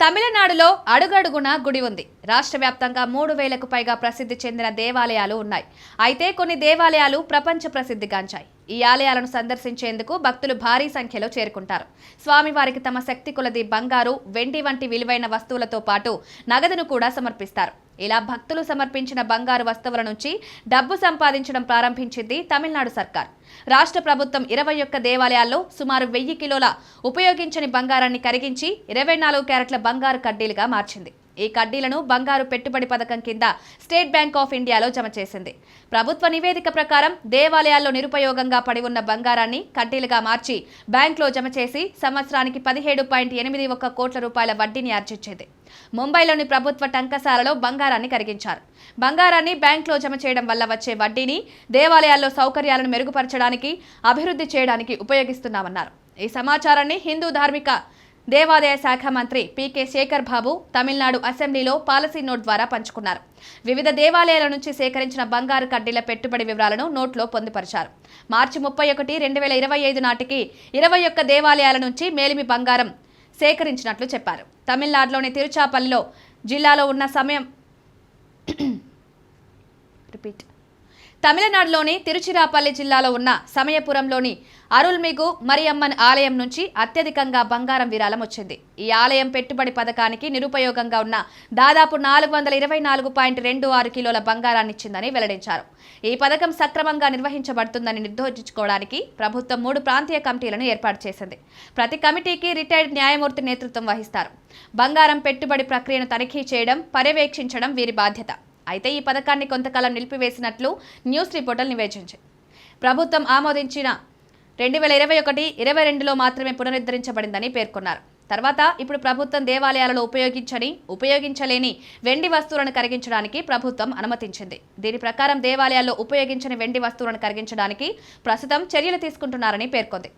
తమిళనాడులో అడుగడుగునా గుడి ఉంది. రాష్ట్ర వ్యాప్తంగా 3000కు పైగా ప్రసిద్ధి చెందిన దేవాలయాలు ఉన్నాయి. అయితే కొన్ని దేవాలయాలు ప్రపంచ ప్రసిద్ధిగాంచాయి. ఈ ఆలయాలను సందర్శించేందుకు భక్తులు భారీ సంఖ్యలో చేరుకుంటారు. స్వామివారికి తమ శక్తి కొలది బంగారు, వెండి వంటి విలువైన వస్తువులతో పాటు నగదును కూడా సమర్పిస్తారు. ఇలా భక్తులు సమర్పించిన బంగారు వస్తువుల నుంచి డబ్బు సంపాదించడం ప్రారంభించింది తమిళనాడు సర్కార్. రాష్ట్ర ప్రభుత్వం 21 దేవాలయాల్లో సుమారు 1000 కిలోల ఉపయోగించని బంగారాన్ని కరిగించి 24 క్యారెట్ల బంగారు కడ్డీలుగా మార్చింది. ఈ కడ్డీలను బంగారు పెట్టుబడి పథకం కింద స్టేట్ బ్యాంక్ ఆఫ్ ఇండియాలో జమ చేసింది. ప్రభుత్వ నివేదిక ప్రకారం దేవాలయాల్లో నిరుపయోగంగా పడి ఉన్న బంగారాన్ని కడ్డీలుగా మార్చి బ్యాంకులో జమ చేసి సంవత్సరానికి 17.81 కోట్ల రూపాయల వడ్డీని ఆర్జించింది. ముంబైలోని ప్రభుత్వ టంకశాలలో బంగారాన్ని కరిగించారు. బంగారాన్ని బ్యాంకులో జమ చేయడం వల్ల వచ్చే వడ్డీని దేవాలయాల్లో సౌకర్యాలను మెరుగుపరచడానికి, అభివృద్ధి చేయడానికి ఉపయోగిస్తున్నామన్నారు. ఈ సమాచారాన్ని హిందూ ధార్మిక దేవాదాయ శాఖ మంత్రి పీకే శేఖర్ బాబు తమిళనాడు అసెంబ్లీలో పాలసీ నోట్ ద్వారా పంచుకున్నారు. వివిధ దేవాలయాల నుంచి సేకరించిన బంగారు కడ్డీల పెట్టుబడి వివరాలను నోట్లో పొందుపరిచారు. మార్చి 31, 2025 నాటికి 21 దేవాలయాల నుంచి మేలిమి బంగారం సేకరించినట్లు చెప్పారు. తమిళనాడులోని తిరుచాపల్లిలో జిల్లాలో ఉన్న తమిళనాడులోని తిరుచిరాపల్లి జిల్లాలో ఉన్న సమయపురంలోని అరుల్మిగు మరియమ్మన్ ఆలయం నుంచి అత్యధికంగా బంగారం విరాళం వచ్చింది. ఈ ఆలయం పెట్టుబడి పథకానికి నిరుపయోగంగా ఉన్న దాదాపు 424.26 కిలోల బంగారాన్ని ఇచ్చిందని వెల్లడించారు. ఈ పథకం సక్రమంగా నిర్వహించబడుతుందని నిర్ధారించుకోవడానికి ప్రభుత్వం 3 ప్రాంతీయ కమిటీలను ఏర్పాటు చేసింది. ప్రతి కమిటీకి రిటైర్డ్ న్యాయమూర్తి నేతృత్వం వహిస్తారు. బంగారం పెట్టుబడి ప్రక్రియను తనిఖీ చేయడం, పర్యవేక్షించడం వీరి బాధ్యత. అయితే ఈ పథకాన్ని కొంతకాలం నిలిపివేసినట్లు న్యూస్ రిపోర్టర్లు నివేదించాయి. ప్రభుత్వం ఆమోదించిన 2021-22లో మాత్రమే పునరుద్ధరించబడిందని పేర్కొన్నారు. తర్వాత ఇప్పుడు ప్రభుత్వం దేవాలయాలలో ఉపయోగించలేని వెండి వస్తువులను కరిగించడానికి ప్రభుత్వం అనుమతించింది. దీని ప్రకారం దేవాలయాల్లో ఉపయోగించని వెండి వస్తువులను కరిగించడానికి ప్రస్తుతం చర్యలు తీసుకుంటున్నారని పేర్కొంది.